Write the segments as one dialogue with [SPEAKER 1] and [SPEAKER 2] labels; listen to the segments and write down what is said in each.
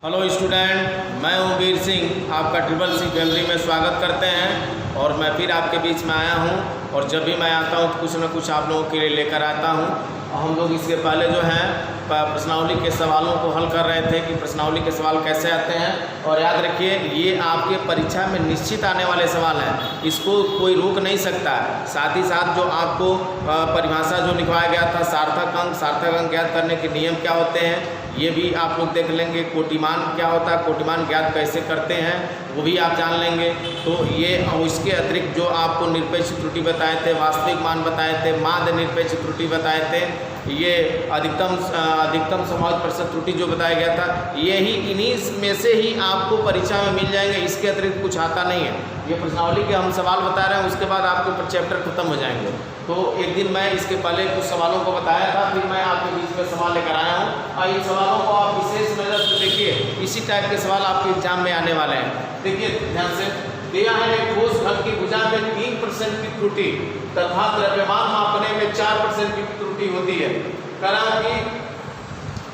[SPEAKER 1] Hello student, मैं हूँ वीर सिंह। आपका ट्रिपल सी फैमिली में स्वागत करते हैं और मैं फिर आपके बीच में आया हूँ। और जब भी मैं आता हूँ तो कुछ न कुछ आप लोगों के लिए लेकर आता हूँ। हम लोग इसके पहले जो है प्रश्नावली के सवालों को हल कर रहे थे कि प्रश्नावली के सवाल कैसे आते हैं। और याद रखिए, ये आपके परीक्षा में निश्चित आने वाले सवाल हैं, इसको कोई रोक नहीं सकता। साथ ही साथ जो आपको परिभाषा जो लिखवाया गया था, सार्थक अंक ज्ञात करने के नियम क्या होते हैं, ये भी आप लोग देख लेंगे। कोटिमान क्या होता है, कोटिमान ज्ञात कैसे करते हैं, वो भी आप जान लेंगे। तो ये इसके अतिरिक्त जो आपको निरपेक्ष त्रुटि बताए थे, वास्तविक मान बताए थे, माध्य निरपेक्ष त्रुटि बताए थे, ये अधिकतम संभावित प्रतिशत त्रुटि जो बताया गया था, यही इन्हीं में से ही आपको परीक्षा में मिल जाएंगे। इसके अतिरिक्त कुछ आता नहीं है। ये प्रश्नावली के हम सवाल बता रहे हैं, उसके बाद आपके चैप्टर खत्म हो जाएंगे। तो एक दिन मैं इसके पहले कुछ सवालों को बताया था, फिर मैं आपके बीच में सवाल लेकर आया हूँ। और इन सवालों को आप विशेष नज़र से देखिए, इसी टाइप के सवाल आपके एग्जाम में आने वाले हैं। देखिए ध्यान से, दिया है एक ठोस घन की भुजा में 3% की त्रुटि तथा द्रव्यमान मापने में 4% की त्रुटि होती है। करा कि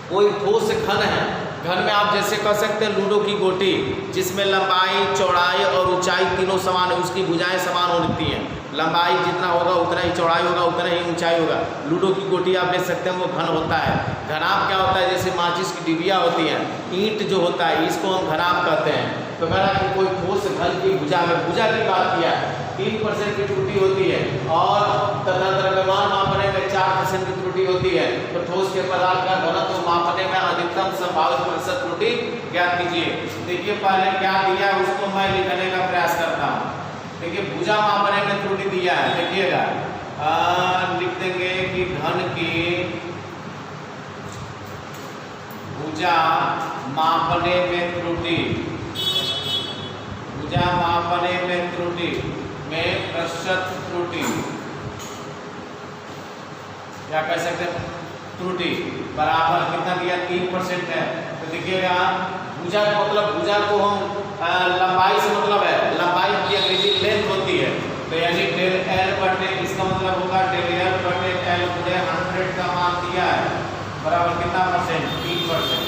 [SPEAKER 1] कोई ठोस घन है, घन में आप जैसे कह सकते हैं लूडो की गोटी, जिसमें लंबाई, चौड़ाई और ऊंचाई तीनों समान है, उसकी भुजाएं समान होती हैं। लंबाई जितना होगा उतना ही चौड़ाई होगा, उतना ही ऊंचाई होगा। लूडो की गोटी आप देख सकते हैं, वो घन होता है। घनाभ क्या होता है, जैसे माचिस की डिबिया होती है, ईंट जो होता है, इसको हम घनाभ कहते हैं। तो कह रहा कि कोई ठोस घन की भुजा में, भुजा की बात किया, 3% की त्रुटि होती है और तथा द्रव्यमान मापने में 4% की त्रुटि होती है। तो ठोस के पदार्थ का घनत्व मापने में अधिकतम संभावित प्रतिशत त्रुटि ज्ञात कीजिए। देखिए पहले क्या दिया है उसको मैं लिखने का प्रयास करता हूँ। देखिए भुजा मापने में त्रुटि दिया है, देखिएगा लिख देंगे कि घन की भुजा मापने में त्रुटि, भुजा मापने में त्रुटि में प्रतिशत त्रुटि, क्या कह सकते हैं, त्रुटि बराबर कितना दिया, 3% है। तो देखिएगा भुजा का मतलब, भुजा को हम लंबाई से मतलब है, लंबाई की अंग्रेजी लेंथ होती है। तो यानी डेल एल बटे, इसका मतलब होगा डेल एल बटे एल गुणे 100 का मान दिया है बराबर कितना परसेंट, 3%।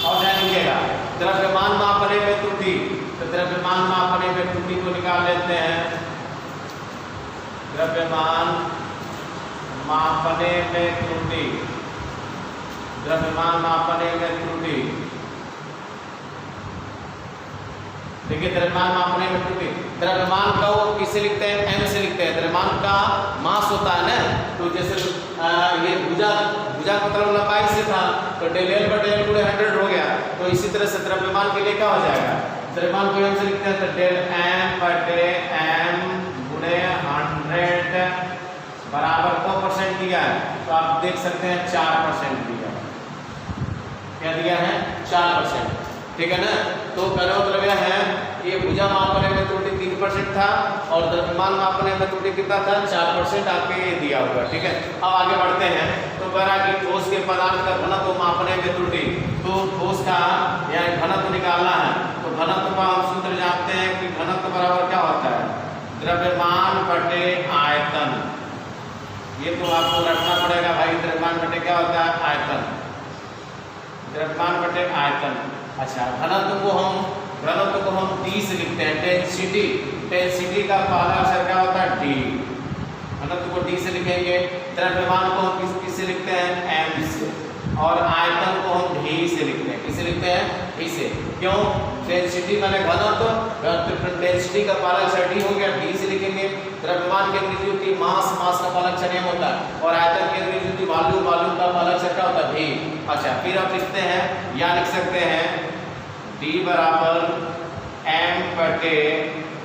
[SPEAKER 1] और ध्यान दीजिएगा द्रव्यमान मापने में त्रुटि, तो द्रव्यमान मापने में त्रुटि को निकाल लेते हैं। द्रव्यमान मापने में त्रुटि, द्रव्यमान मापने में त्रुटि, देखिए द्रव्यमान मापने में त्रुटि, द्रव्यमान का वो किससे लिखते हैं, m से लिखते हैं। द्रव्यमान का मास होता है ना, तो जैसे ये भुजा मतलब लंबाई से था, तो डेल एल बटे एल गुणे 100 हो गया। तो इसी तरह से द्रव्यमान के लिए क्या हो जाएगा, द्रव्यमान को m से लिखते हैं, तो डेल m बटे m गुणे 100 बराबर को परसेंट दिया है। तो आप देख सकते हैं 4% दिया है। क्या दिया है, 4%, ठीक है ना। तो कहने मतलब यह है कि ये भुजा मापने में त्रुटि 3% था और द्रव्यमान मापने में त्रुटि कितना था, 4% आपके ये दिया हुआ, ठीक है। अब आगे बढ़ते हैं। तो कह रहा कि ठोस के पदार्थ का घनत्व मापने में त्रुटि, तो ठोस का या घनत्व निकालना है। तो घनत्व का हम सूत्र जानते हैं कि घनत्व बराबर क्या होता है, द्रव्यमान बटे आयतन। ये तो आपको रखना पड़ेगा भाई, द्रव्यमान बटे क्या होता है, आयतन, द्रव्यमान बटे आयतन। अच्छा, घनत्व को हम d से लिखते हैं, डेंसिटी का पहला अक्षर क्या होता है, d। घनत्व को d से लिखेंगे, द्रव्यमान को हम किससे लिखते हैं, m से, और आयतन को हम d से लिखते हैं। किससे लिखते हैं, d से। क्यों, डेंसिटी माने घनत्व, डेंसिटी का पहला अक्षर d हो गया, d से लिखेंगे। द्रव्यमान की अंग्रेजी होती है मास, मास का पहला अक्षर m होता है, और आयतन की अंग्रेजी होती है वॉल्यूम, वॉल्यूम का पहला अक्षर क्या होता है, v। अच्छा, फिर आप लिखते हैं या लिख सकते हैं d बराबर m बटे,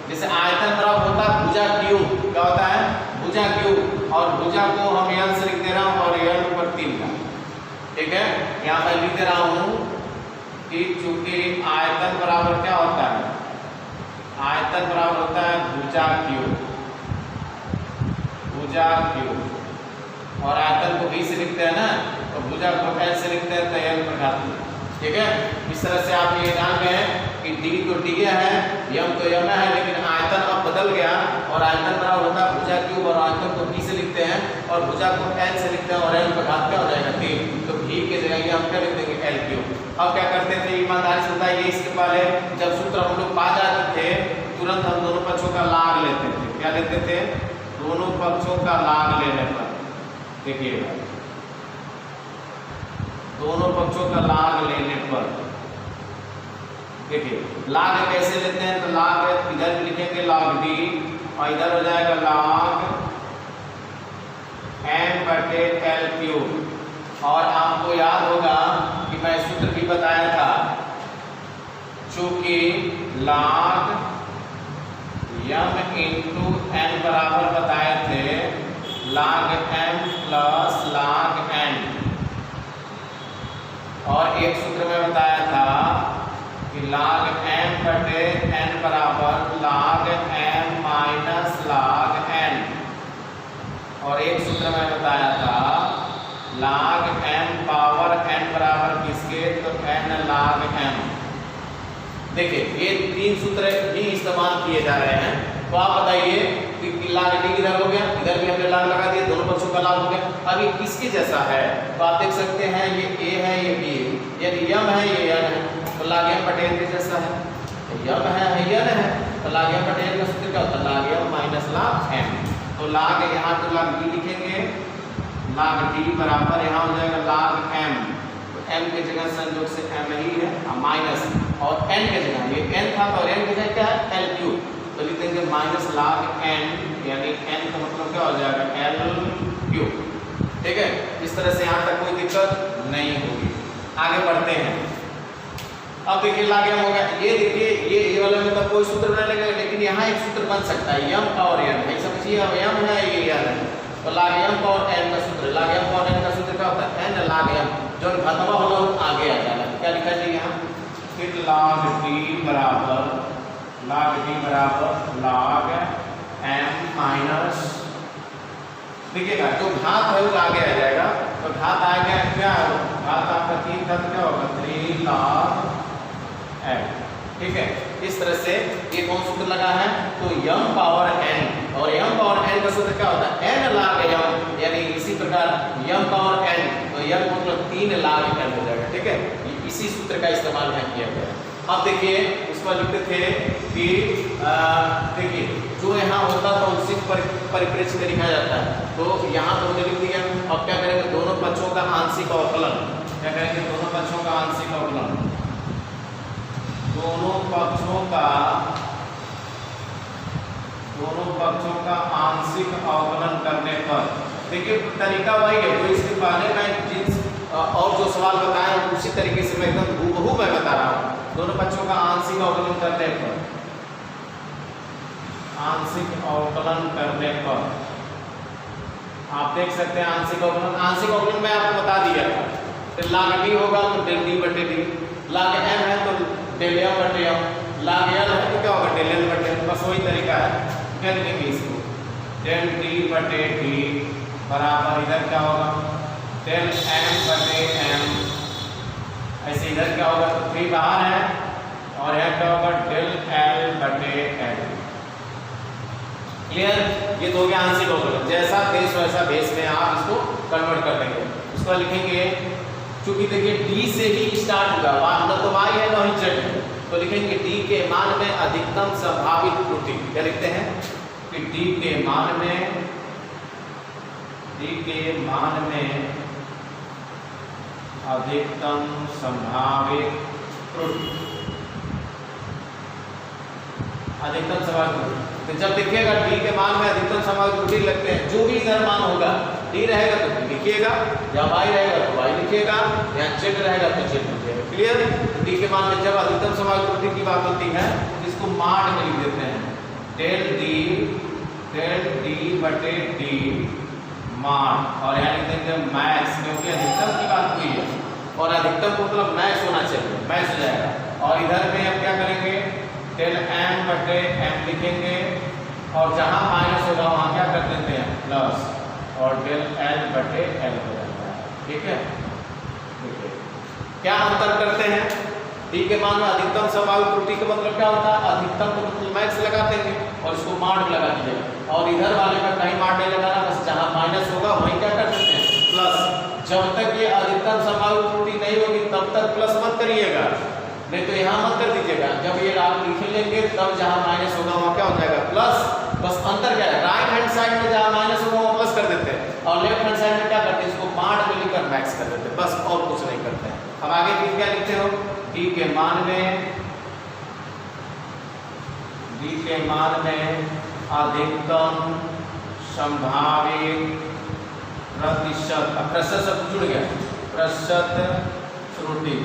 [SPEAKER 1] जैसे आयतन बराबर होता है भुजा क्यूब, क्या होता है, भुजा क्यूब, और भुजा को हम n से लिख दे रहा हूँ और n ऊपर 3 का, ठीक है। यहाँ मैं लिख दे रहा हूँ कि चूंकि आयतन बराबर क्या होता है, आयतन बराबर होता है भुजा क्यूब, भुजा क्यूब, और आयतन को v से लिखते हैं ना, तो भुजा को n से लिखते हैं, तो n पर घात, ठीक है। इस तरह से आप ये जान गए कि d तो d है, m तो m है, लेकिन आयतन अब बदल गया और आयतन बराबर होता है भुजा क्यूब, और आयतन को v से लिखते हैं और भुजा को n से लिखते हैं, और n पर घात क्या हो जाएगा, 3। तो v के जगह हम क्या लिख देंगे, l क्यूब। अब क्या करते थे, ईमानदारी से बताइए, इसके पहले जब सूत्र हम लोग पा जाते थे तुरंत हम दोनों पक्षों का लाग लेते थे। क्या लेते थे? दोनों पक्षों का लाग लेने पर, देखिएगा, दोनों पक्षों का लाग लेने पर, देखिए लाग कैसे लेते हैं, तो लाग इधर भी लिखेंगे log d और इधर हो जाएगा log m/L³। और आपको याद होगा कि मैं सूत्र भी बताया था, चूंकि log m × n बराबर बताए थे log m + log n, और एक सूत्र में बताया था कि log m/n बराबर log m - log n, और एक सूत्र में बताया था log m पावर n बराबर किसके, तो n log m। देखिए ये तीन सूत्र ही इस्तेमाल किए जा रहे हैं। तो आप बताइए कि log d इधर हो गया, इधर भी हमने log लगा दिया, दोनों पक्षों का log हो गया। अब ये किसके जैसा है, तो आप देख सकते हैं ये a है, ये b है, यदि m है ये n है, तो log m/n के जैसा है। m है n है, तो log m/n का सूत्र क्या होता है, log m - log m। तो log यहाँ तो log d लिखेंगे, log d बराबर यहाँ हो जाएगा log m, तो m के जगह संयोग से m ही है, माइनस, और n के जगह ये n था तो n की जगह क्या है, L3, तो लिख देंगे -log n, यानी n का मतलब क्या हो जाएगा, L3। ठीक है, इस तरह से यहाँ तक कोई दिक्कत नहीं होगी। आगे बढ़ते हैं। अब देखिए log m हो गया, ये देखिए ये वाले में तो कोई सूत्र नहीं लगेगा, लेकिन यहाँ एक सूत्र बन सकता है m पावर n, नहीं समझिए, अब m है ये n है, तो log m पावर n का सूत्र, log m पावर n का सूत्र क्या होता है, n log m, जो घटवा होगा वो आगे आ जाएगा। क्या लिखा जाए यहाँ, फिर log d बराबर log m - देखिएगा जो घात है वो आगे आ जाएगा, तो घात आ गया क्या, घात आपका 3 था तो क्या होगा, 3 log m। ठीक है, इस तरह से ये कौन सूत्र लगा है, तो m पावर n, और m पावर n का सूत्र क्या होता है, n log m, यानी इसी प्रकार m पावर n, तो m मतलब 3 log n हो जाएगा। ठीक है, इसी सूत्र का इस्तेमाल यहाँ किया गया है। अब देखिए उसको लिखते थे कि देखिए जो यहाँ होता था उसी परिप्रेक्ष्य में लिखा जाता है, तो यहाँ तो हमने लिख दिया। अब क्या करेंगे, दोनों पक्षों का आंशिक अवकलन, क्या करेंगे, दोनों पक्षों का आंशिक अवकलन, दोनों पक्षों का आंशिक अवकलन करने पर, देखिए तरीका वही है, तो इसके पहले मैं जिन और जो सवाल बताया उसी तरीके से मैं एकदम हूबहू मैं बता रहा हूँ। दोनों पक्षों का आंशिक अवकलन करने पर, आंशिक अवकलन करने पर आप देख सकते हैं आंशिक अवकलन मैं आपको बता दिया था, तो log d होगा तो del d/d, log m है तो del m/m, log l है तो क्या होगा, del l/l, बस वही तरीका है। क्या लिखेंगे इसको, del d/d बराबर इधर क्या होगा, del m/m, ऐसे इधर क्या होगा, तो 3 बाहर है और यहाँ क्या होगा, del l/l। क्लियर, ये तो हो गया आंशिक अवकलन, जैसा देश वैसा भेष में आप इसको कन्वर्ट कर देंगे। उसका लिखेंगे, चूंकि देखिए d से ही स्टार्ट होगा, न तो y है न ही z है, तो लिखेंगे d के मान में अधिकतम संभावित त्रुटि। क्या लिखते हैं कि d के मान में अधिकतम संभावित त्रुटि, अधिकतम संभावित त्रुटि। तो जब देखिएगा d के मान में अधिकतम संभावित त्रुटि लगते हैं, जो भी इधर मान होगा, d रहेगा तो d लिखिएगा, या y रहेगा तो y लिखिएगा, या z रहेगा तो z लिखिएगा। क्लियर, d के मान में जब अधिकतम संभावित त्रुटि की बात होती है तो इसको माड में लिख देते हैं, del d/d माड, और यहाँ लिख देंगे मैक्स, क्योंकि अधिकतम की बात हुई है और अधिकतम को मतलब मैक्स होना चाहिए, मैक्स हो जाएगा। और इधर में अब क्या करेंगे, del m/m लिखेंगे, और जहाँ माइनस होगा वहाँ क्या कर देते हैं, प्लस, और del l/l हो जाता है। ठीक है, क्या अंतर करते हैं, d के मान में अधिकतम संभावित त्रुटि का मतलब क्या होता है, अधिकतम को मतलब मैक्स लगा देंगे और इसको माड लगा दीजिएगा, और इधर वाले का कहीं माड नहीं लगाना, बस जहाँ माइनस होगा वहीं क्या कर सकते हैं, प्लस, जब तक ये अधिकतम संभावित त्रुटि नहीं होगी तब तक प्लस मत करिएगा, नहीं तो यहाँ मत कर दीजिएगा। जब ये आप लिख लेंगे तब जहाँ माइनस होगा वहाँ क्या हो जाएगा प्लस। बस अंतर क्या है, राइट हैंड साइड में जहाँ माइनस होगा वहाँ प्लस कर देते हैं और लेफ्ट हैंड साइड में क्या करते हैं, इसको पार्ट में लिखकर मैक्स कर देते हैं, बस और कुछ नहीं करते हैं। अब आगे फिर क्या लिखते हो, डी के मान में अधिकतम संभावित प्रतिशत, अब प्रतिशत शब्द जुड़ गया, प्रतिशत त्रुटि।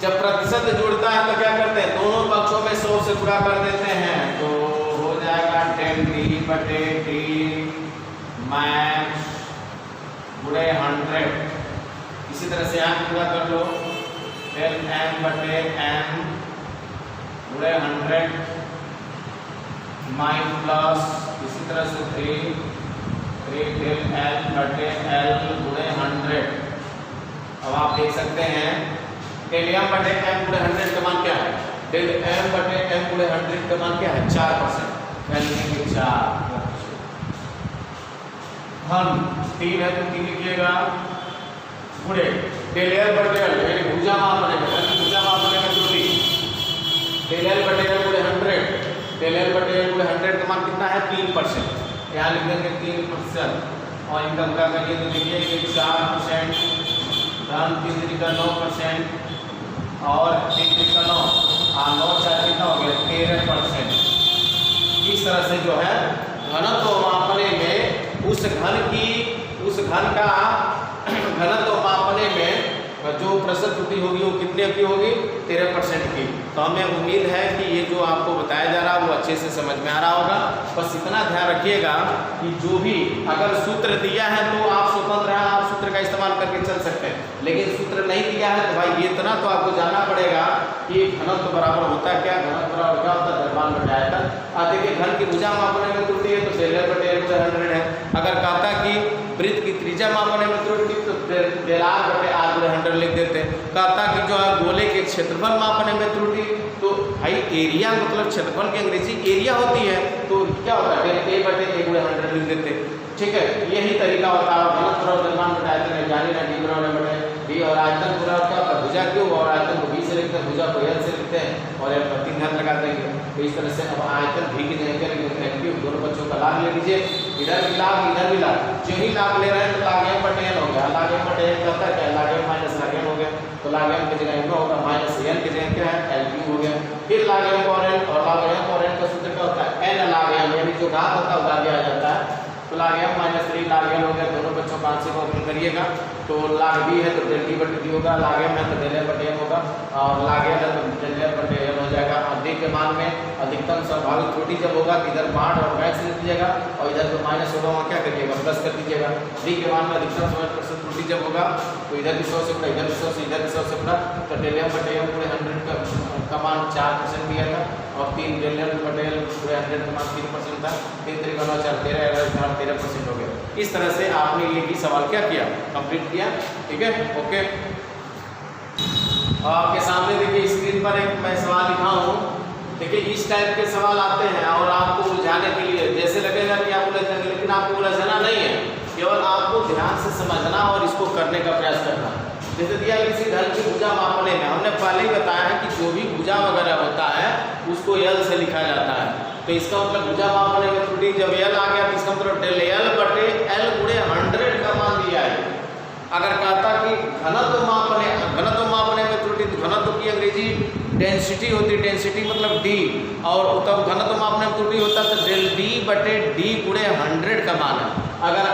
[SPEAKER 1] जब प्रतिशत जुड़ता है तो क्या करते हैं, दोनों पक्षों में 100 से गुणा कर देते हैं, तो हो जाएगा 10d/d मैक्स गुणे 100। इसी तरह से यहाँ पूरा कर लो, 10m/m गुणे 100 माइन प्लस इसी तरह से 3del/l गुणे 100। अब आप देख सकते हैं del m/m गुणे 100 का मान क्या है, del m/m गुणे 100 का मान क्या है 4%, यानी 4। हम 3 है तो 3 लिखिएगा गुणे del l/l यानी भुजा मापने का, भुजा मापने का त्रुटि del l/l गुणे 100, del l/l गुणे 100 का मान कितना है 3%, यहाँ लिख देंगे 3%। और इनका गुणा करिए तो देखिए ये 4%, धन 3 का 9% और 3 का 9, 9 4 कितना हो गया 13%। इस तरह से जो है घनत्व मापने में उस घन का घनत्व मापने में जो प्रतिशत त्रुटि होगी वो कितने की होगी 13% की। तो हमें उम्मीद है कि ये जो आपको बताया जा रहा है वो अच्छे से समझ में आ रहा होगा। बस इतना ध्यान रखिएगा कि जो भी अगर सूत्र दिया है तो आप स्वतंत्र हैं, आप सूत्र का इस्तेमाल करके चल सकते हैं, लेकिन सूत्र नहीं दिया है तो भाई ये इतना तो आपको जानना पड़ेगा कि घनत्व बराबर होता है क्या, घनत्व बराबर क्या होता है द्रव्यमान बटा आयतन। देखिए घन की भुजा मापने में त्रुटि है तो del l/l/100 है। अगर कहता कि वृत्त की त्रिज्या मापने में त्रुटि तो del r/r/100 लिख देते। कहता कि जो है गोले के क्षेत्रफल मापने में त्रुटि तो भाई एरिया मतलब क्षेत्रफल की अंग्रेजी एरिया होती है, तो क्या होता है del a/a/100 लिख देते। ठीक है, यही तरीका होता है घनत्व और द्रव्यमान बटा आयतन में जानी ना d और आयतन पूरा क्या होता है भुजा क्यों, और आयतन को b से लिखते हैं, भुजा को l से लिखते हैं और l पर 3 घात लगा देंगे। तो इस तरह से अब आयतन भी की जगह क्या लिखते हैं क्यों, दोनों बच्चों का लाभ ले लीजिए, इधर भी लाभ इधर भी लाभ, जो ही लाभ ले रहे हैं तो log m/n हो गया, log m/n कहता है क्या log m minus log n हो गया, तो log m की जगह m होगा माइनस n की जगह क्या है l क्यूब हो गया। फिर log m और n, और log m और n का सूत्र क्या होता है n log m, यानी जो घात होता है वो आगे आ जाता है, तो log m minus 3 log n हो गया। दोनों बच्चों का आंसर को ओपन करिएगा, तो log b है तो del d/d होगा, log m है तो del l/m होगा और log n है तो del l/l हो जाएगा। और d के मान में अधिकतम संभावित त्रुटि जब होगा तो इधर पार्ट और मैक्स लिख दीजिएगा और इधर जो माइनस होगा वहाँ क्या करिएगा प्लस कर दीजिएगा। d के मान में अधिकतम संभावित प्रतिशत त्रुटि जब होगा तो इधर भी 100 से गुणा, इधर भी 100 से, इधर भी 100 से गुणा, तो del m/m पूरे 100 का मान 4% दिया था और 3 del l/l पूरे 100 का मान 3% था, 3 3 का 9 4 13% हो गया। इस तरह से आपने ये भी सवाल क्या किया कंप्लीट किया। ठीक है, ओके। आपके सामने देखिए स्क्रीन पर एक मैं सवाल लिखा हूँ। देखिए इस टाइप के सवाल आते हैं और आपको उलझाने के लिए जैसे लगेगा कि आप उलझ जाएंगे, लेकिन आपको उलझना नहीं है, केवल आपको ध्यान से समझना और इसको करने का प्रयास करना। जैसे दिया किसी घन की भुजा मापने में, हमने पहले ही बताया है कि जो भी भुजा वगैरह होता है उसको l से लिखा जाता है, तो इसका मतलब भुजा मापने में त्रुटि जब l आ गया तो इसका मतलब del l/l गुणे 100 का मान दिया है। अगर कहता कि घनत्व मापने में त्रुटि, तो घनत्व की अंग्रेजी डेंसिटी होती है, डेंसिटी मतलब d, और तब घनत्व मापने में त्रुटि होता है तो del d/d गुणे 100 का मान है। अगर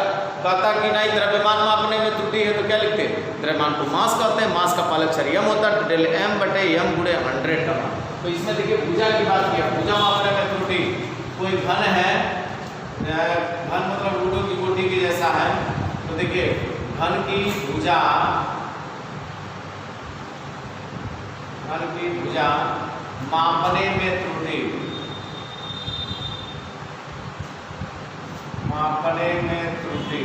[SPEAKER 1] कहता कि नहीं द्रव्यमान मापने में त्रुटि है तो क्या लिखते हैं, द्रव्यमान को मास कहते हैं, मास का पालक यम होता है तो del m/m गुणे 100 का मान। तो इसमें देखिए भुजा की बात किया, भुजा मापने में त्रुटि, कोई घन है, घन मतलब लूडो की गोटी के जैसा है, तो देखिए घन की भुजा मापने में त्रुटि, मापने में त्रुटि,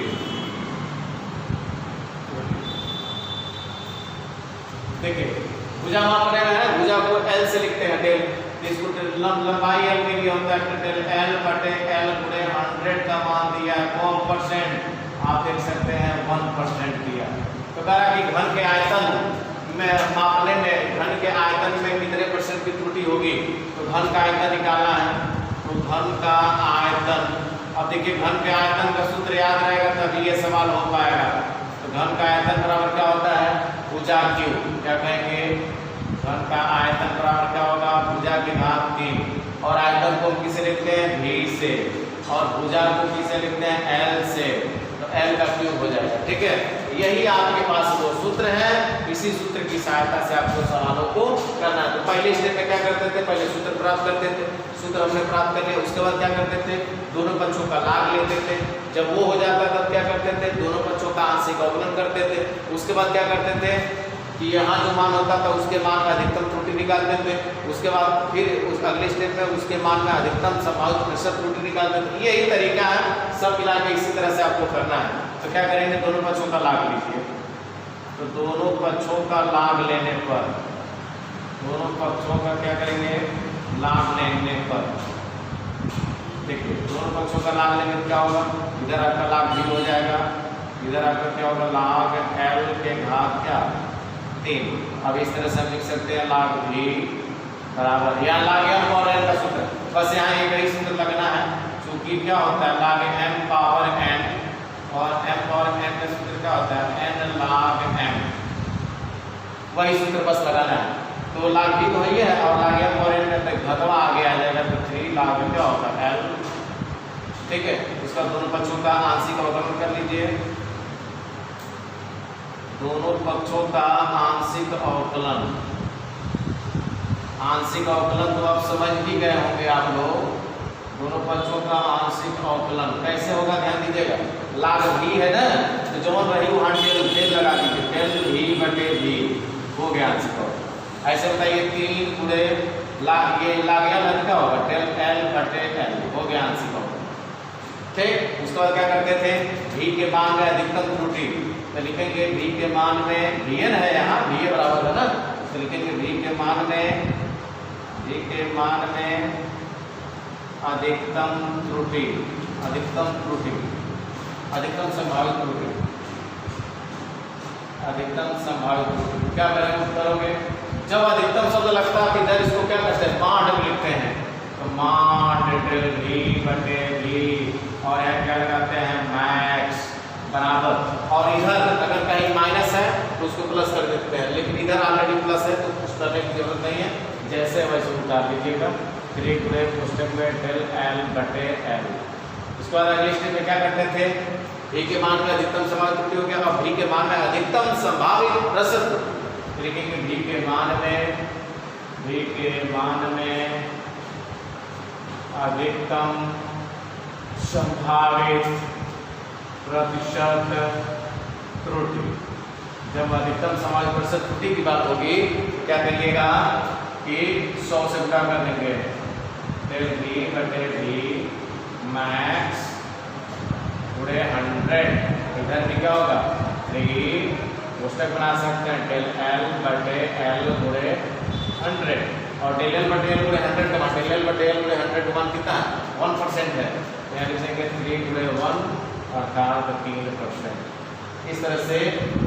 [SPEAKER 1] देखिए भुजा मापने में है, भुजा को l से लिखते हैं del, इसको लंबाई l के लिए होता है del l/l गुणे 100 का मान दिया है %, आप देख सकते हैं 1% दिया। तो कह रहा कि घन के आयतन में मापने में घन के आयतन में कितने % की त्रुटि होगी। तो घन का आयतन निकालना है, तो घन का आयतन, अब देखिए घन के आयतन का सूत्र याद रहेगा तभी ये सवाल हो पाएगा। तो घन का आयतन बराबर क्या होता है, भुजा Q, क्या कहेंगे, घन का आयतन बराबर क्या होगा, भुजा की घात 3, और आयतन को हम किसे लिखते हैं, V से, और भुजा को किसे लिखते हैं, L से, तो L का क्यूब हो जाएगा। ठीक है, यही आपके पास दो सूत्र हैं, इसी सूत्र की सहायता से आपको सवालों को करना है। तो पहले स्टेप में क्या करते थे, पहले सूत्र प्राप्त करते थे, सूत्र हमने प्राप्त कर लिया, उसके बाद क्या करते थे, दोनों पक्षों का लाग लेते थे। जब वो हो जाता तब क्या करते थे, दोनों पक्षों का आंशिक अवकलन करते थे। उसके बाद क्या करते थे कि यहाँ जो मान होता था उसके मान में अधिकतम त्रुटि निकालते थे। उसके बाद फिर उस अगले स्टेप में उसके मान में अधिकतम संभावित प्रतिशत त्रुटि निकालते थे। यही तरीका है, सब मिला के इसी तरह से आपको करना है। तो क्या करेंगे, दोनों पक्षों का लाग लीजिए। तो दोनों पक्षों का लाग लेने पर, दोनों पक्षों का क्या करेंगे, लाग लेने पर, देखिए दोनों पक्षों का लाग लेने पर क्या होगा, इधर आपका लाग 0 हो जाएगा, इधर आपका क्या होगा, लाग L के घात क्या 3। अब इस तरह से हम लिख सकते हैं लाग V बराबर, यहाँ लाग M और N का सूत्र, बस यहाँ एक ही सूत्र लगना है, क्योंकि क्या होता है लाग M पावर N, और M पावर N का सूत्र क्या होता है, N लाग M, वही सूत्र बस लगाना है। तो लाग V तो वही है, और लाग M और N का घटवा आगे आ जाएगा, तो 3 लाग क्या होता है L। ठीक है, उसका दोनों पक्षों का आंशिक अवकलन कर लीजिए, दोनों पक्षों का आंशिक अवकलन, आंशिक अवकलन तो आप समझ ही गए होंगे आप लोग। दोनों पक्षों का आंशिक अवकलन कैसे होगा, ध्यान दीजिएगा, लाग V है ना, तो जो रही वहाँ डेल लगा दीजिए, डेल V बटे V हो गया आंशिक अवकलन। ऐसे बताइए 3 गुणे लाग, ये लाग L क्या होगा, डेल L बटे L हो गया आंशिक अवकलन। ठीक, उसके बाद क्या करते थे, V के मान में अधिकतम त्रुटि, तो लिखेंगे V के मान में, Vn है यहाँ, V बराबर है ना, तो लिखेंगे V के मान में, V के मान में अधिकतम त्रुटि, अधिकतम त्रुटि, अधिकतम संभावित त्रुटि, अधिकतम संभावित त्रुटि। क्या करोगे, जब अधिकतम शब्द लगता है इधर इसको क्या करते हैं, माड लिखते हैं, तो माड डेल V बटे V, और यहाँ क्या लगाते हैं, मैक्स बराबर, और इधर अगर कहीं माइनस है तो उसको प्लस कर देते हैं, लेकिन इधर ऑलरेडी प्लस है तो कुछ करने की जरूरत नहीं है, जैसे वैसे उतार लीजिएगा। 3 गुणे कोष्टक में डेल L बटे L। उसके बाद अगले स्टेप में क्या करते थे, V के मान में अधिकतम संभावित त्रुटि हो गया, अब V के मान में अधिकतम संभावित प्रतिशत त्रुटि, लिखेंगे V के मान में, V के मान में अधिकतम संभावित प्रतिशत त्रुटि। जब अधिकतम संभावित प्रतिशत त्रुटि की बात होगी क्या करिएगा कि 100 से गुणा कर देंगे, डेल V बटे V मैक्स गुणे 100, इधर भी क्या होगा 3 कोष्टक बना सकते हैं, डेल L बटे L गुणे 100, और डेल L बटे L गुणे 100 का मान, डेल L बटे L गुणे 100 का मान कितना है, 1% है, यहाँ लिखेंगे 3 गुणे 1 अर्थात 3%। इस तरह से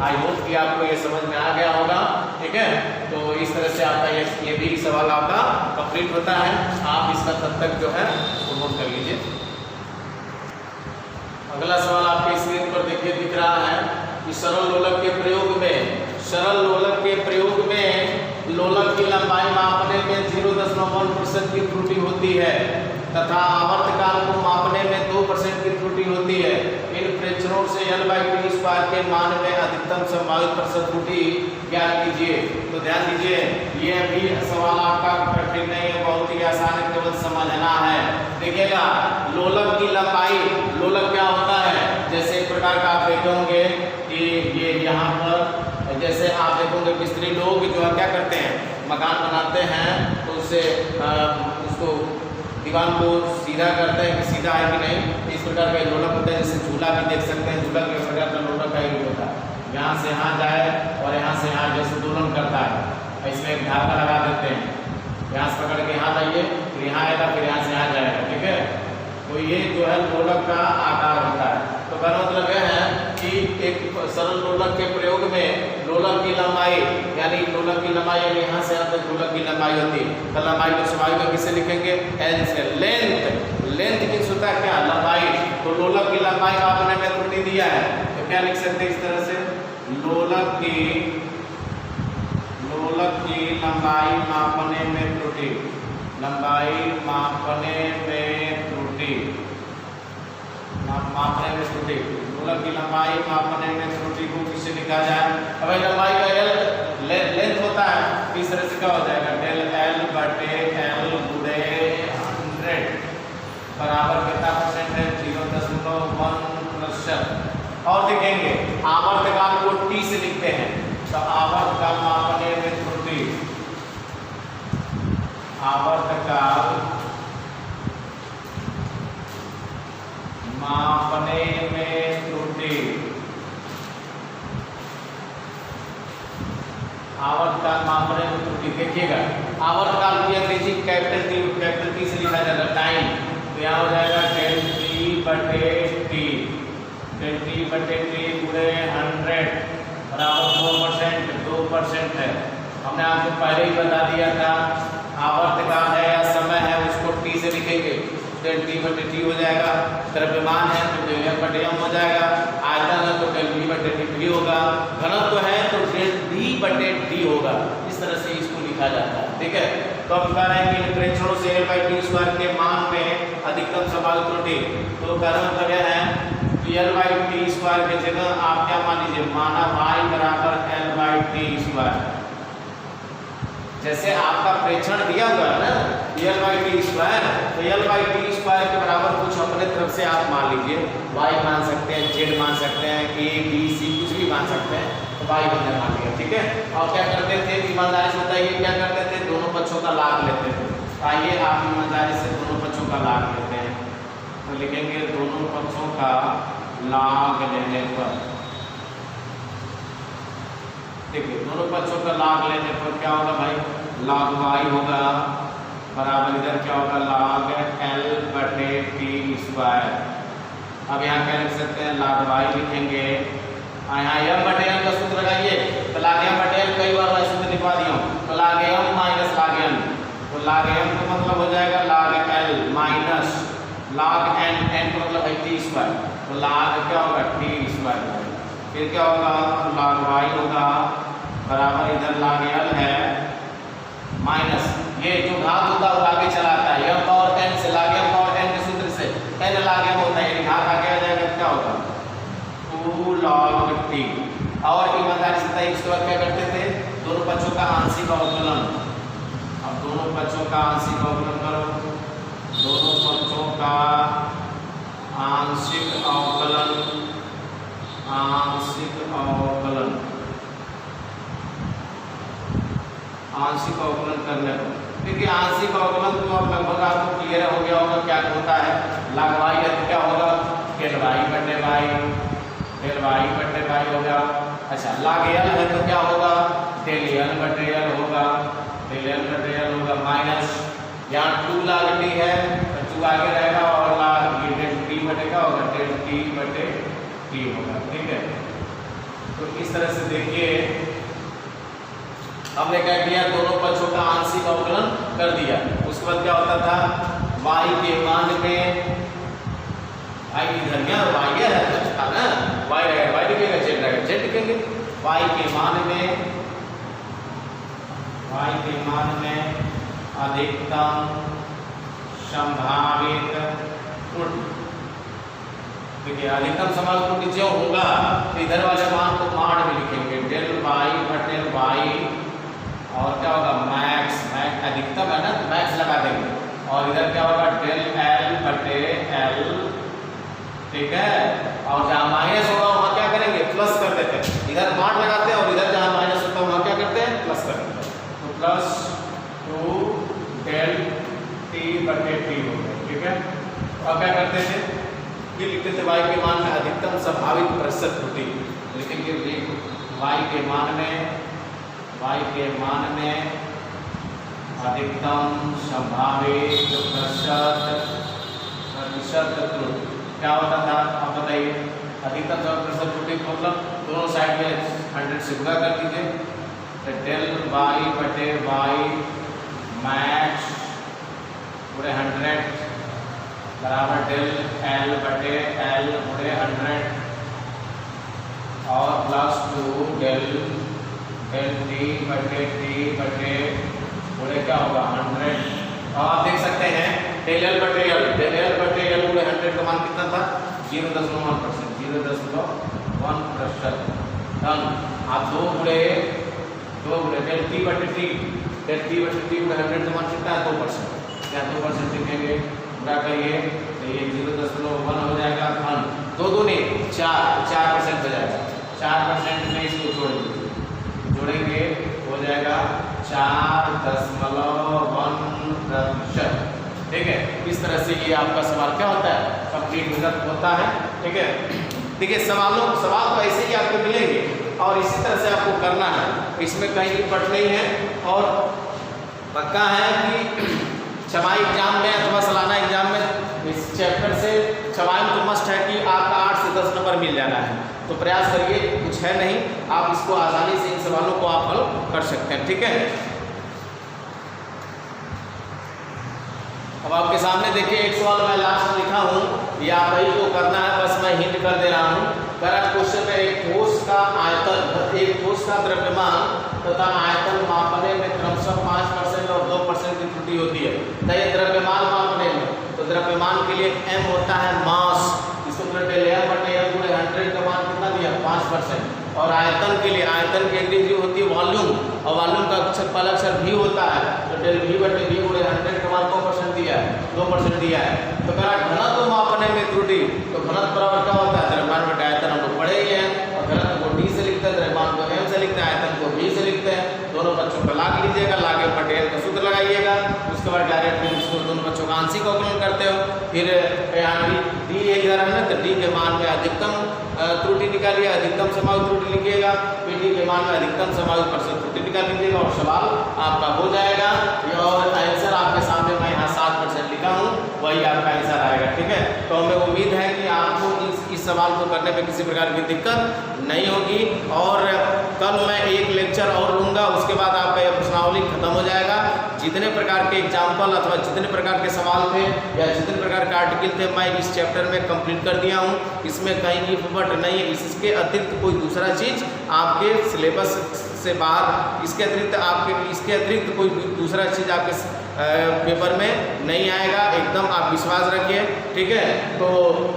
[SPEAKER 1] आई होप कि आपको ये समझ में आ गया होगा। ठीक है, तो इस तरह से आपका ये भी सवाल आपका कंप्लीट होता है। आप इसका तब तक जो है उसको नोट कर लीजिए। अगला सवाल आपके स्क्रीन पर देखिए दिख रहा है कि सरल लोलक के प्रयोग में, सरल लोलक के प्रयोग में लोलक की लंबाई मापने में 0.1% की त्रुटि होती है तथा आवर्तकाल को मापने में 2% की त्रुटि होती है। इन प्रेक्षणों से L/T² के मान में अधिकतम संभावित प्रतिशत त्रुटि ज्ञात कीजिए। तो ध्यान दीजिए, ये भी सवाल आपका कठिन नहीं है, बहुत ही आसान है, केवल समझना है। देखिएगा लोलक की लंबाई, लोलक क्या होता है, जैसे एक प्रकार का आप देखे होंगे कि ये यहाँ पर जैसे आप देखोगे मिस्त्री लोग जो है क्या करते हैं, मकान बनाते हैं तो उससे उसको दीवार को सीधा करते हैं कि सीधा है कि नहीं। इस प्रकार का लोलक होता है, जैसे झूला भी देख सकते हैं, झूला के प्रकार का लोलक का ही होता है, यहाँ से यहाँ जाए और यहाँ से यहाँ जैसे दोलन करता है। इसमें एक धागा लगा देते हैं, यहाँ से पकड़ के यहाँ जाइए, फिर यहाँ आएगा, फिर यहाँ से यहाँ जाएगा। ठीक है, तो ये जो है लोलक का आकार होता है। तो तो कहने मतलब यह है कि एक सरल लोलक के प्रयोग में लोलक की लंबाई यानी यहाँ से यहाँ तक लोलक की लंबाई होती है, तो लंबाई को स्वाभाविक किससे लिखेंगे? एल से। लेंथ मीन्स होता है क्या? लंबाई। तो लोलक की लंबाई का आपने में त्रुटि दिया है, तो क्या लिख सकते हैं इस तरह से? लोलक की लंबाई मापने में त्रुटि, मापने लोलक की लंबाई मापने में त्रुटि को किससे लिखा जाए? अब लंबाई का एल लेंथ होता है, इस तरह से क्या हो जाएगा? डेल एल बटे एल गुणे 100 बराबर कितना परसेंट है? 0.1%। और देखेंगे आवर्तकाल को टी से लिखते हैं, तो आवर्तकाल मापने में त्रुटि, आवर्तकाल मापने में त्रुटि, आवर्तकाल मापने में त्रुटि। देखिएगा आवर्तकाल की अंग्रेजी कैपिटल टी से लिखा जाएगा टाइम, तो यहाँ हो जाएगा डेल टी बटे टी गुणे 100 बराबर 2% है। हमने आपको पहले ही बता दिया था आवर्तकाल है या समय है उसको टी से लिखेंगे, डेल टी बटे टी हो जाएगा। द्रव्यमान है तो डेल एम बटे एम हो जाएगा, आयतन है तो डेल बी बटे डी होगा, घनत्व है तो डेल डी बटे डी होगा। इस तरह से इसको लिखा जाता है, ठीक है। तो अब कह रहे हैं कि इन प्रेक्षणों से L/T² के मान में अधिकतम संभावित त्रुटि, तो कहने मतलब यह है कि L/T² की जगह आप क्या मान लीजिए? माना y बराबर L/T²। जैसे आपका प्रेक्षण दिया हुआ है ना L/T², तो L/T² के बराबर कुछ अपने तरफ से आप मान लीजिए, y मान सकते हैं, z मान सकते हैं, a b c कुछ भी मान सकते हैं, तो y हमने मान लिया, ठीक है। और क्या करते थे? ईमानदारी से बताइए क्या करते थे? दोनों पक्षों का लाभ लेते थे। आइए आप ईमानदारी से दोनों पक्षों का लाभ लेते हैं, तो लिखेंगे दोनों पक्षों का लाभ लेने पर, देखिए दोनों पक्षों का लाभ लेने पर क्या होगा भाई? log y होगा बराबर इधर क्या होगा? log L/T²। अब यहाँ क्या लिख सकते हैं? log y लिखेंगे, यहाँ m बटे n का सूत्र लगाइए, तो log m बटे n कई बार मैं सूत्र लिखवा दिया हूँ, तो log m minus log n, तो log m का मतलब हो जाएगा log L minus log n का मतलब है T², तो log क्या होगा? T²। फिर क्या होगा? log y होगा बराबर इधर log L है माइनस ये जो घात होता है वो आगे चलाता है m पावर n से, log m पावर n के सूत्र से n log m होता है, घात आगे आ जाएगा, क्या होगा? 2 log t। और ईमानदारी से बताइए इसके बाद क्या करते थे? दोनों पक्षों का आंशिक अवकलन। अब दोनों पक्षों का आंशिक अवकलन करो, दोनों पक्षों का आंशिक अवकलन करने पर, देखिए आंशिक अवकलन तो अब लगभग आपको क्लियर हो गया होगा क्या होता है। log y है तो क्या होगा? डेल y बटे y होगा। अच्छा log L है तो क्या होगा? डेल L बटे L होगा माइनस यहाँ 2 log t है तो 2 आगे रहेगा और log डेल t बटे क्या होगा? डेल t बटे t होगा, ठीक है। तो इस तरह से देखिए हमने क्या किया? दोनों पक्षों का आंशिक अवकलन कर दिया। उसके बाद क्या होता था? y के मान में y इधर क्या y है ना, y रहेगा, y लिखेगा, z रहेगा, z लिखेंगे। y के मान में अधिकतम संभावित त्रुटि, देखिए अधिकतम संभावित त्रुटि जो होगा तो इधर वाले मान को मान में लिखेंगे, डेल y बटे y और क्या होगा? मैक्स अधिकतम है ना, मैक्स लगा देंगे, और इधर क्या होगा? डेल L बटे L, ठीक है। और जहाँ माइनस होगा वहाँ क्या करेंगे? प्लस कर देते हैं, इधर मान लगाते हैं और इधर जहाँ माइनस होता है वहाँ क्या करते हैं? प्लस कर देते हैं, तो प्लस 2 डेल t बटे t हो गया, ठीक है। अब क्या करते थे? ये लिखते थे y के मान में अधिकतम संभावित प्रतिशत त्रुटि, लिखेंगे y के मान में अधिकतम संभावित प्रतिशत त्रुटि क्या होता था? आप बताइए। अधिकतम जब प्रतिशत त्रुटि मतलब दोनों साइड में 100 से गुणा कर दीजिए, तो डेल वाई बटे वाई मैक्स पूरे 100 बराबर डेल एल बटे एल पूरे 100 और प्लस 2 डेल टी बटे पूरे क्या होगा 100। और आप देख सकते हैं डेल एल बटे एल पूरे 100 का मान कितना था 0.1%, 0.1%। डन। आप दो गुणे डेल टी बटे टी पूरे 100 का मान कितना है 2%, क्या 2% लिखेंगे, पूरा करिए तो ये 0.1 हो जाएगा। धन 2 दूनी 4% हो जाएगा, 4% में इसको जोड़ेंगे हो जाएगा 4.1%। ठीक है, इस तरह से ये आपका सवाल क्या होता है कंप्लीट होता है। ठीक है, देखिए सवाल तो ऐसे ही आपको मिलेंगे और इसी तरह से आपको करना है, इसमें कहीं भी पट नहीं है। और पक्का है कि छमाही एग्जाम में अथवा सालाना एग्जाम में इस चैप्टर से छमाही तो मस्ट है कि आपका 8 से 10 नंबर मिल जाना है, तो प्रयास करिए, कुछ है नहीं, आप इसको आसानी से इन सवालों को आप हल कर सकते हैं। ठीक है, अब आपके सामने देखिए एक सवाल मैं लास्ट लिखा हूँ, ये आप ही को करना है, बस मैं हिंट कर दे रहा हूँ। करंट क्वेश्चन में एक ठोस का आयतन, एक ठोस का द्रव्यमान तथा आयतन मापने में क्रमशः 5% और 2% की त्रुटि होती है। तो ये द्रव्यमान मापने में, तो द्रव्यमान के लिए m होता है मास, इसको डेल एल बटे एल पूरे 100 का मान कितना दिया 5%। और आयतन के लिए, आयतन की अंग्रेजी होती है वॉल्यूम, और वॉल्यूम का अक्षर पहला अक्षर v होता है, तो डेल v बटे v पूरे 100 का मान 2% दिया है, 2% दिया है। तो करा घनत्व मापने में त्रुटि, तो घनत्व बराबर क्या होता है द्रव्यमान बटे आयतन, हम लोग पढ़े ही हैं। और घनत्व को d से लिखते हैं, द्रव्यमान को m से लिखते हैं, आयतन को v से लिखते हैं। दोनों बच्चों का लाग लीजिएगा, लागे बटे एल का सूत्र लगाइएगा, उसके बाद डायरेक्ट इसको दोनों बच्चों का आंशिक अवकलन करते हो। फिर यहाँ डी इधर है ना, तो डी के मान में अधिकतम त्रुटि निकालिए, अधिकतम समायुक्त त्रुटि लिखिएगा, फिर डी के मान में अधिकतम समायुक्त प्रतिशत त्रुटि निकाल लीजिएगा और सवाल आपका हो जाएगा। और आंसर आपके सामने मैं यहाँ 7% लिखा हूँ, वही आपका आंसर आएगा। ठीक है, तो हमें उम्मीद है कि आपको इस सवाल को करने में किसी प्रकार की दिक्कत नहीं होगी। और कल मैं एक लेक्चर और लूँगा, उसके बाद आपका यह प्रश्नावली खत्म हो जाएगा। जितने प्रकार के एग्जाम्पल अथवा जितने प्रकार के सवाल थे या जितने प्रकार के आर्टिकल थे मैं इस चैप्टर में कंप्लीट कर दिया हूँ, इसमें कहीं भी फुबट नहीं है। इसके अतिरिक्त कोई दूसरा चीज़ आपके सिलेबस से बाहर, इसके अतिरिक्त कोई दूसरा चीज़ आपके पेपर में नहीं आएगा, एकदम आप विश्वास रखिए। ठीक है, तो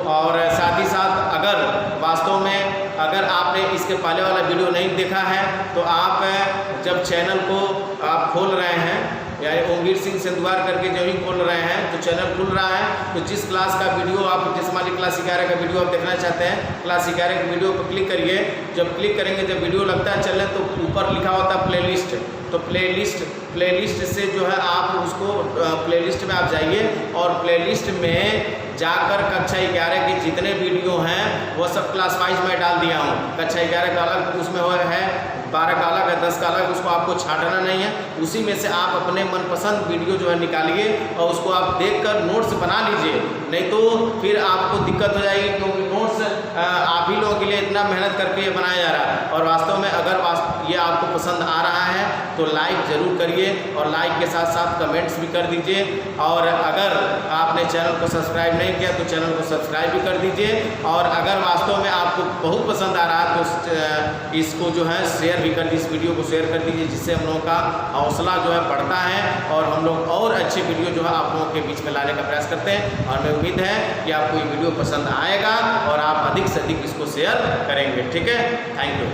[SPEAKER 1] और साथ ही साथ अगर वास्तव में अगर आपने इसके पहले वाला वीडियो नहीं देखा है तो आप जब चैनल को आप खोल रहे हैं, यानी ओमवीर सिंह सिंधवार करके जो ही खोल रहे हैं तो चैनल खुल रहा है, तो जिस क्लास का वीडियो आप, जिस मान ली क्लास 11 का वीडियो आप देखना चाहते हैं, क्लास 11 के वीडियो पर क्लिक करिए। जब क्लिक करेंगे, जब वीडियो लगता है चलने, तो ऊपर लिखा होता है प्लेलिस्ट, तो प्लेलिस्ट से जो है आप उसको प्लेलिस्ट में आप जाइए और प्लेलिस्ट में जाकर कक्षा 11 के जितने वीडियो हैं वो सब क्लास वाइज में डाल दिया हूँ। कक्षा 11 का अलग उसमें है, 12 का अलग है, 10 का अलग, उसको आपको छांटना नहीं है। उसी में से आप अपने मनपसंद वीडियो जो है निकालिए और उसको आप देखकर नोट्स बना लीजिए, नहीं तो फिर आपको दिक्कत हो जाएगी, क्योंकि नोट्स आप ही लोगों के लिए इतना मेहनत करके ये बनाया जा रहा है। और वास्तव में अगर ये आपको पसंद आ रहा है तो लाइक ज़रूर करिए और लाइक के साथ साथ कमेंट्स भी कर दीजिए। और अगर आपने चैनल को सब्सक्राइब नहीं किया तो चैनल को सब्सक्राइब भी कर दीजिए। और अगर वास्तव में आपको बहुत पसंद आ रहा है तो इसको जो है शेयर भी कर दीजिए, इस वीडियो को शेयर कर दीजिए, जिससे हम लोगों का हौसला जो है बढ़ता है और हम लोग और अच्छे वीडियो जो है आप लोगों के बीच में लाने का प्रयास करते हैं। और हमें उम्मीद है कि आपको ये वीडियो पसंद आएगा और आप अधिक से अधिक इसको शेयर करेंगे। ठीक है, थैंक यू।